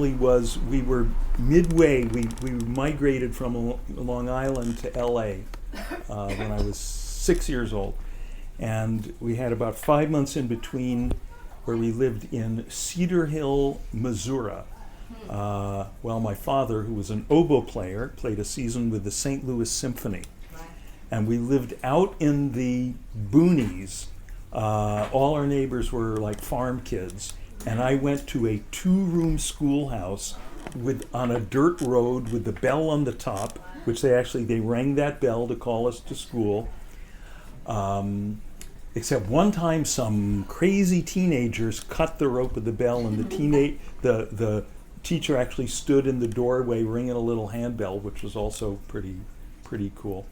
actually was, we were midway, we migrated from Long Island to LA when I was 6 years old. And we had about 5 months in between where we lived in Cedar Hill, Missouri. Well, my father, who was an oboe player, played a season with the St. Louis Symphony. And we lived out in the boonies. All our neighbors were like farm kids. And I went to a 2-room schoolhouse on a dirt road with the bell on the top, which they rang that bell to call us to school. Except one time some crazy teenagers cut the rope of the bell, and the teacher actually stood in the doorway ringing a little handbell, which was also pretty cool.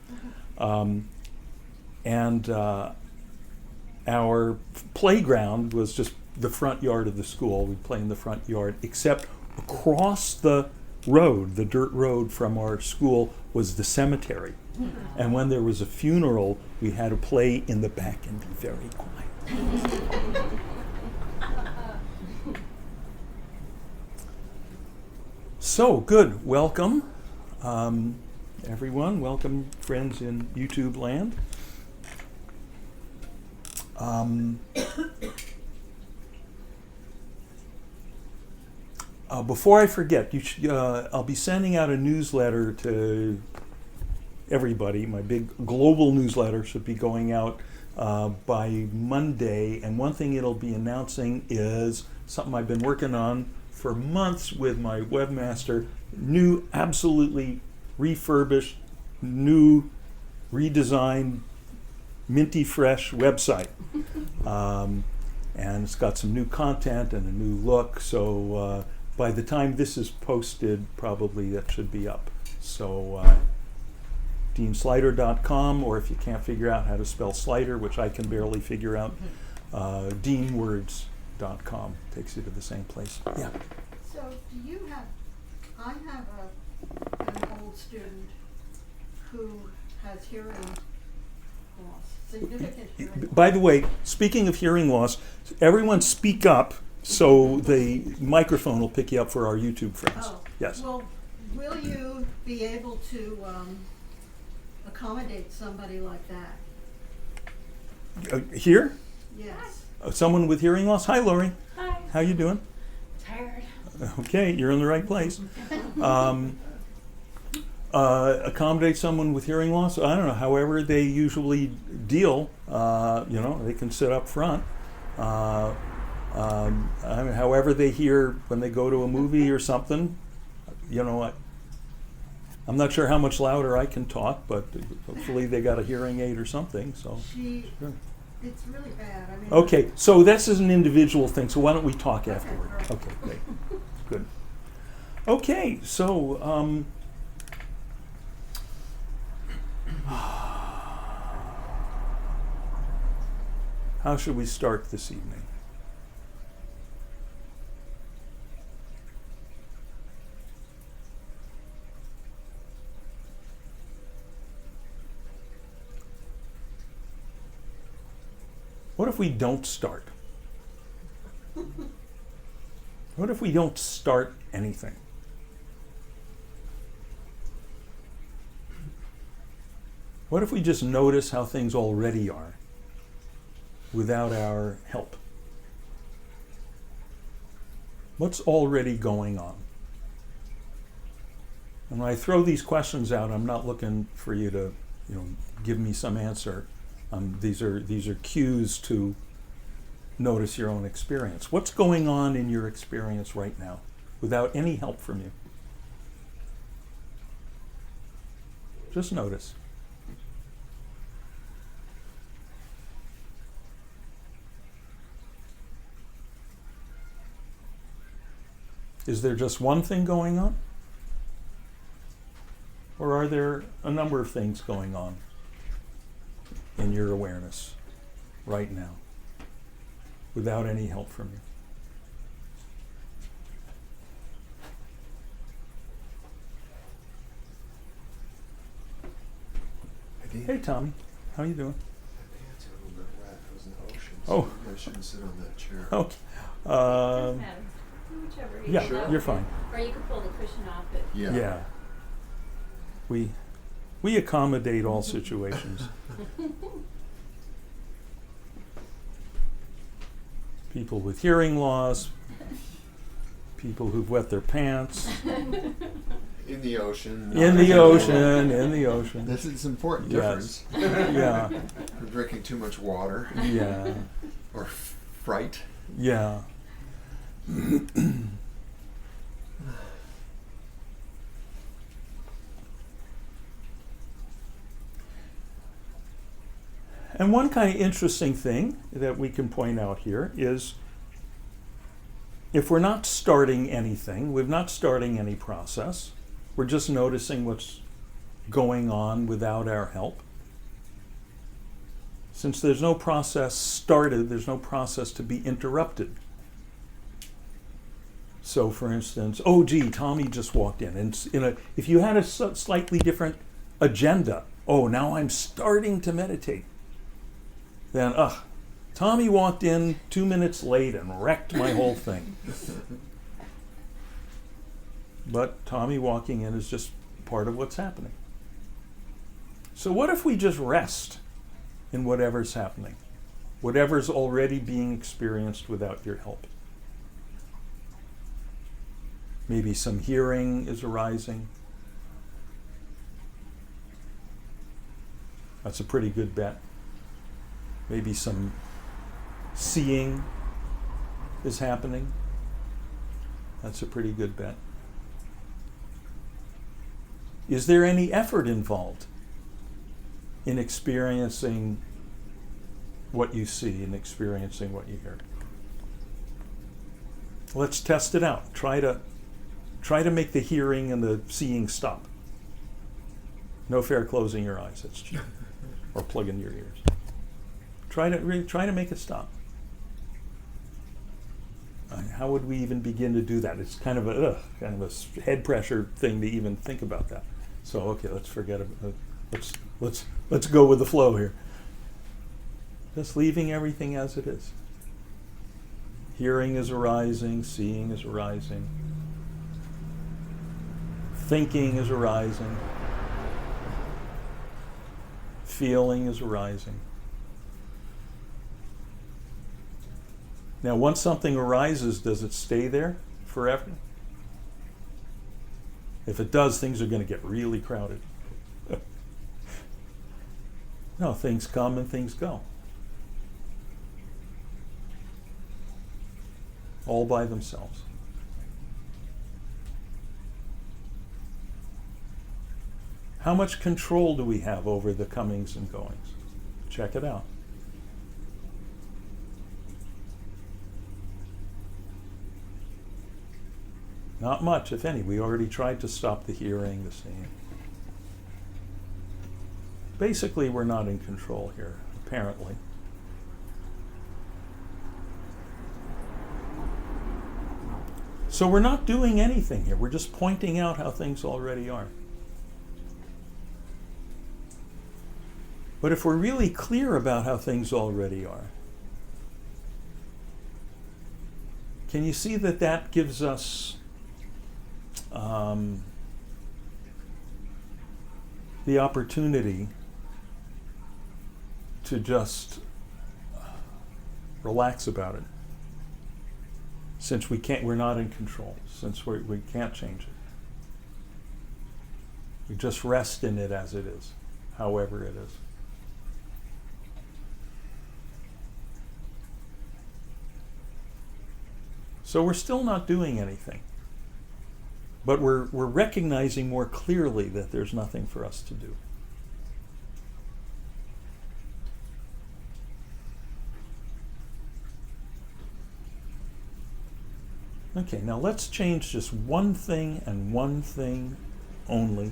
And our playground was just the front yard of the school. We'd play in the front yard, except across the road, the dirt road from our school, was the cemetery. And when there was a funeral, we had to play in the back and be very quiet. So, good. Welcome, everyone. Welcome, friends in YouTube land. Before I forget, I'll be sending out a newsletter to everybody. My big global newsletter should be going out by Monday. And one thing it'll be announcing is something I've been working on for months with my webmaster. New, absolutely refurbished, new, redesigned, minty fresh website. And it's got some new content and a new look. So by the time this is posted, probably that should be up. So deanslider.com, or if you can't figure out how to spell Slider, which I can barely figure out, deanwords.com takes you to the same place. Yeah. So do you have, I have an old student who has hearing loss, significant hearing loss. By the way, speaking of hearing loss, everyone speak up so the microphone will pick you up for our YouTube friends. Oh, yes. well, will you be able to accommodate somebody like that? Here? Yes. Someone with hearing loss? Hi, Lori. Hi. How you doing? Tired. Okay, you're in the right place. Accommodate someone with hearing loss? I don't know, however they usually deal, they can sit up front. However they hear when they go to a movie or something, I'm not sure how much louder I can talk, but hopefully they got a hearing aid or something. So sure. It's really bad. I mean, okay, so this is an individual thing, so why don't we talk afterward? Right. Okay, great. Good. Okay, so how should we start this evening? What if we don't start? What if we don't start anything? What if we just notice how things already are without our help? What's already going on? And when I throw these questions out, I'm not looking for you to, give me some answer. These are cues to notice your own experience. What's going on in your experience right now without any help from you? Just notice. Is there just one thing going on? Or are there a number of things going on in your awareness right now without any help from you? Hey, Tommy. How you doing? My pants are a little bit wet. I was in the ocean. Oh. So I shouldn't sit on that chair. Okay. Doesn't matter. Whichever you Yeah, know. you're fine. Or you could pull the cushion off it. Yeah. We accommodate all situations. People with hearing loss, people who've wet their pants, In the ocean. in the ocean. This is an important Yes. difference. Yeah, For drinking too much water yeah, or fright. yeah. And one kind of interesting thing that we can point out here is if we're not starting anything, we're not starting any process, we're just noticing what's going on without our help. Since there's no process started, there's no process to be interrupted. So, for instance, oh, gee, Tommy just walked in. And if you had a slightly different agenda, oh, now I'm starting to meditate. Then, Tommy walked in 2 minutes late and wrecked my whole thing. But Tommy walking in is just part of what's happening. So what if we just rest in whatever's happening? Whatever's already being experienced without your help. Maybe some hearing is arising. That's a pretty good bet. Maybe some seeing is happening. That's a pretty good bet. Is there any effort involved in experiencing what you see and experiencing what you hear? Let's test it out. Try to make the hearing and the seeing stop. No fair closing your eyes. That's cheap. Or plugging your ears. Try to make it stop. How would we even begin to do that? It's kind of a head pressure thing to even think about that. So okay, let's forget about it. Let's go with the flow here. Just leaving everything as it is. Hearing is arising, seeing is arising, thinking is arising, feeling is arising. Now, once something arises, does it stay there forever? If it does, things are going to get really crowded. No, things come and things go. All by themselves. How much control do we have over the comings and goings? Check it out. Not much, if any. We already tried to stop the hearing, the seeing. Basically, we're not in control here, apparently. So we're not doing anything here. We're just pointing out how things already are. But if we're really clear about how things already are, can you see that that gives us the opportunity to just relax about it, since we're not in control, since we can't change it. We just rest in it as it is, however it is. So we're still not doing anything. But we're recognizing more clearly that there's nothing for us to do. Okay, now let's change just one thing and one thing only.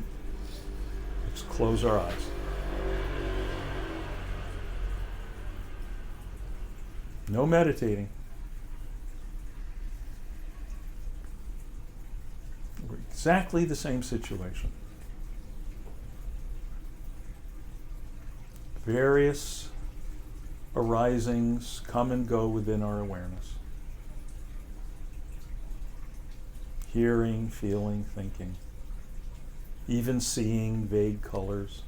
Let's close our eyes. No meditating. Exactly the same situation. Various arisings come and go within our awareness. hearing, feeling, thinking, even seeing vague colors.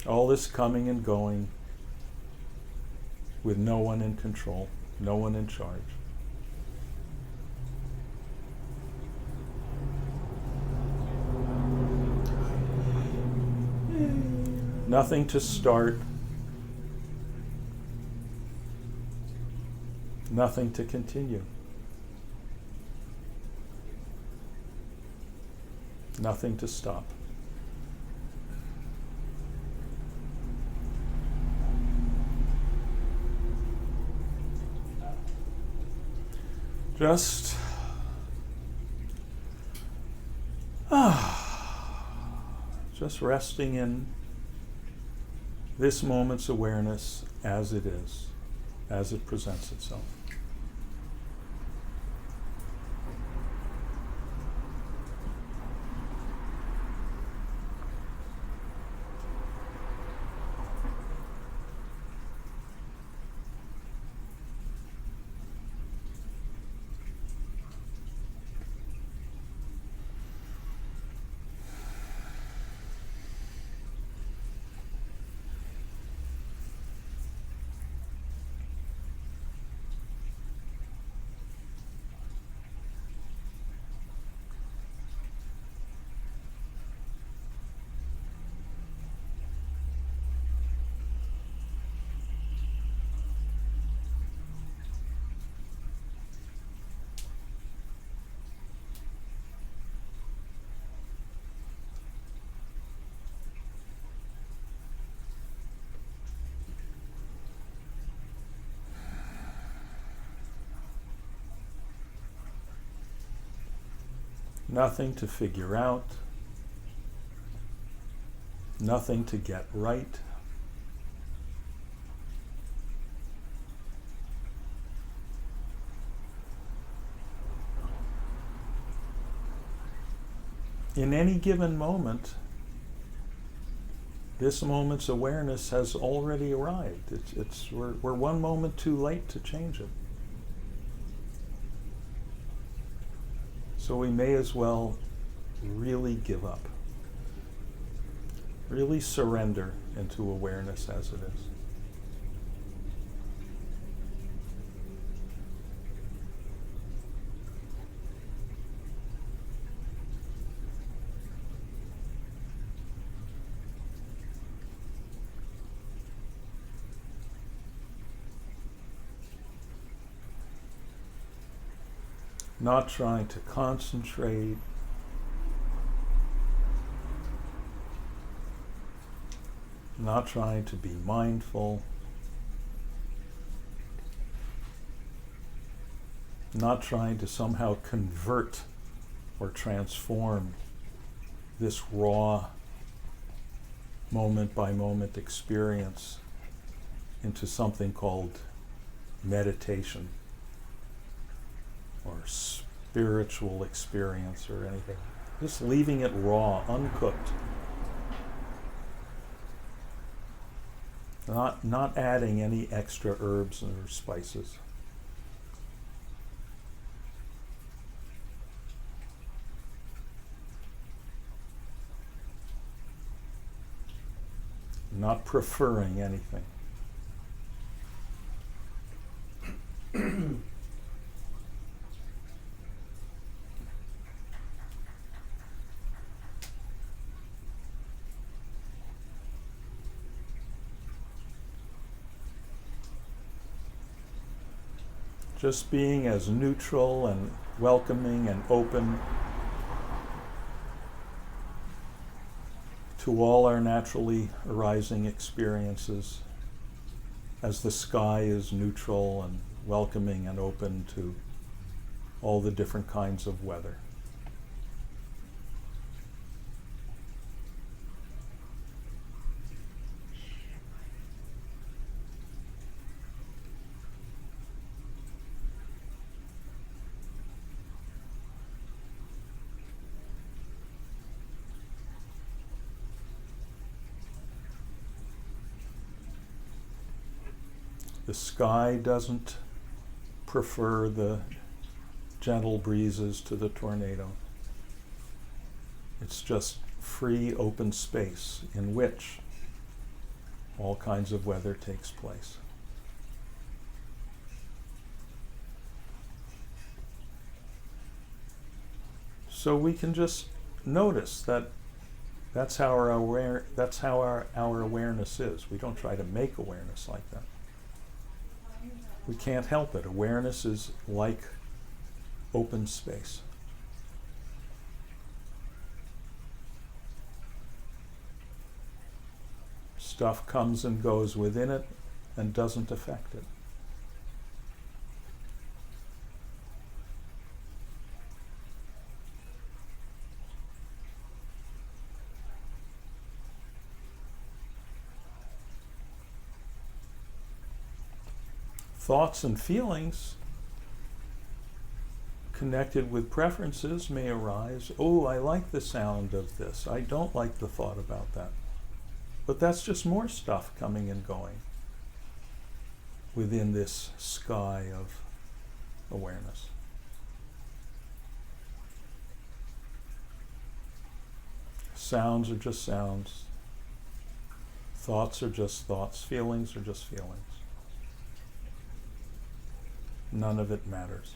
All this coming and going with no one in control, no one in charge. Nothing to start, nothing to continue, nothing to stop. Just just resting in this moment's awareness as it is, as it presents itself. Nothing to figure out, nothing to get right. In any given moment, this moment's awareness has already arrived. We're one moment too late to change it. So we may as well really give up. Really surrender into awareness as it is. Not trying to concentrate, not trying to be mindful, not trying to somehow convert or transform this raw moment by moment experience into something called meditation or spiritual experience or anything. Just leaving it raw, uncooked. Not adding any extra herbs or spices. Not preferring anything. Just being as neutral and welcoming and open to all our naturally arising experiences, as the sky is neutral and welcoming and open to all the different kinds of weather. The sky doesn't prefer the gentle breezes to the tornado. It's just free, open space in which all kinds of weather takes place. So we can just notice that that's how our awareness is. We don't try to make awareness like that. We can't help it. Awareness is like open space. Stuff comes and goes within it and doesn't affect it. Thoughts and feelings connected with preferences may arise. Oh, I like the sound of this. I don't like the thought about that. But that's just more stuff coming and going within this sky of awareness. Sounds are just sounds. Thoughts are just thoughts. Feelings are just feelings. None of it matters.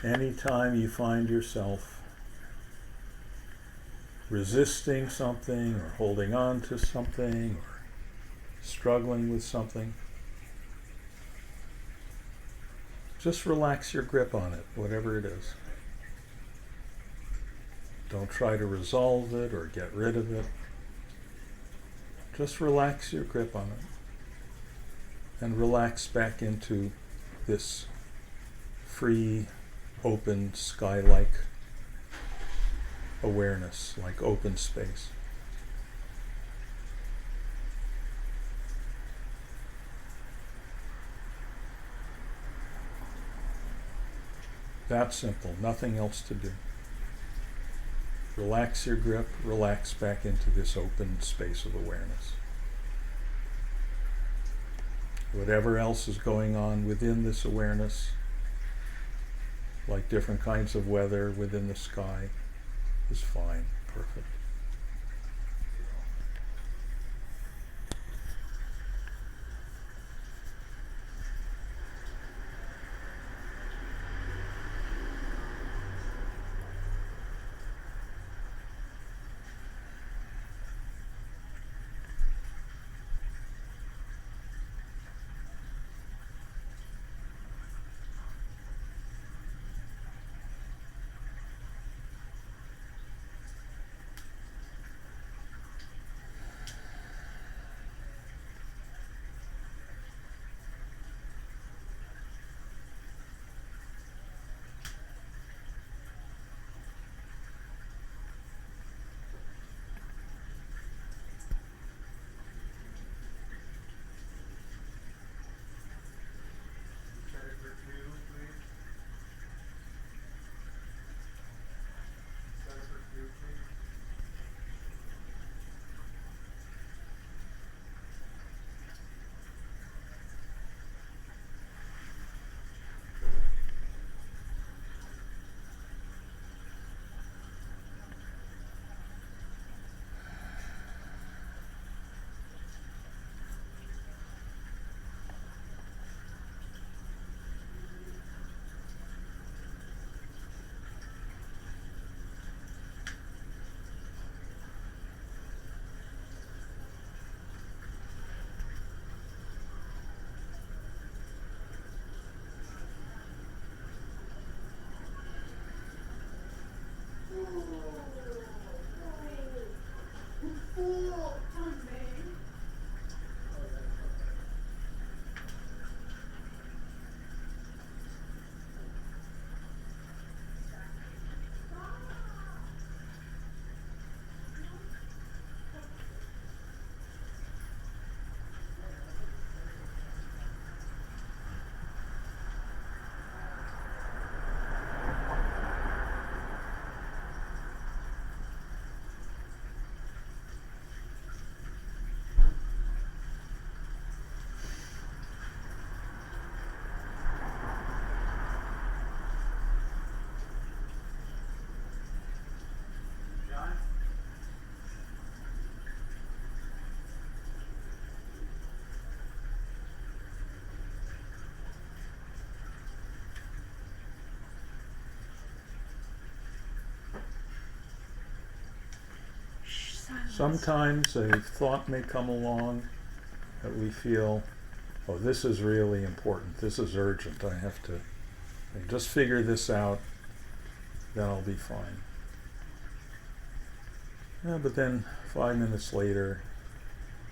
Anytime you find yourself resisting something or holding on to something or struggling with something, just relax your grip on it, whatever it is. Don't try to resolve it or get rid of it. Just relax your grip on it and relax back into this free, open, sky-like awareness, like open space. That simple, nothing else to do. Relax your grip, relax back into this open space of awareness. Whatever else is going on within this awareness, like different kinds of weather within the sky, is fine, perfect. Sometimes a thought may come along that we feel, oh, this is really important, this is urgent, I have to just figure this out, then I'll be fine. Yeah, but then 5 minutes later,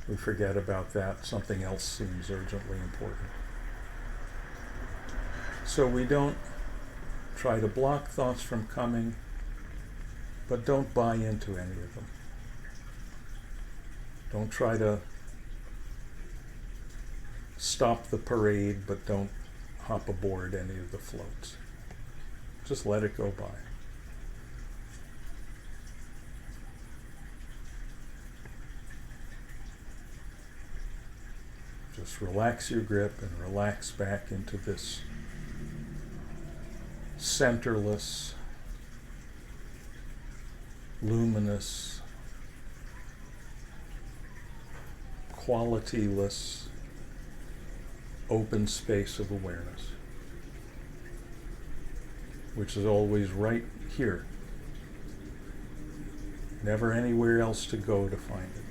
we forget about that, something else seems urgently important. So we don't try to block thoughts from coming, but don't buy into any of them. Don't try to stop the parade, but don't hop aboard any of the floats. Just let it go by. Just relax your grip and relax back into this centerless, luminous, qualityless, open space of awareness. which is always right here. Never anywhere else to go to find it.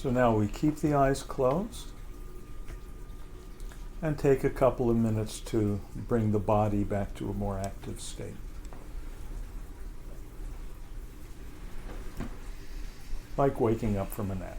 So now we keep the eyes closed and take a couple of minutes to bring the body back to a more active state. Like waking up from a nap.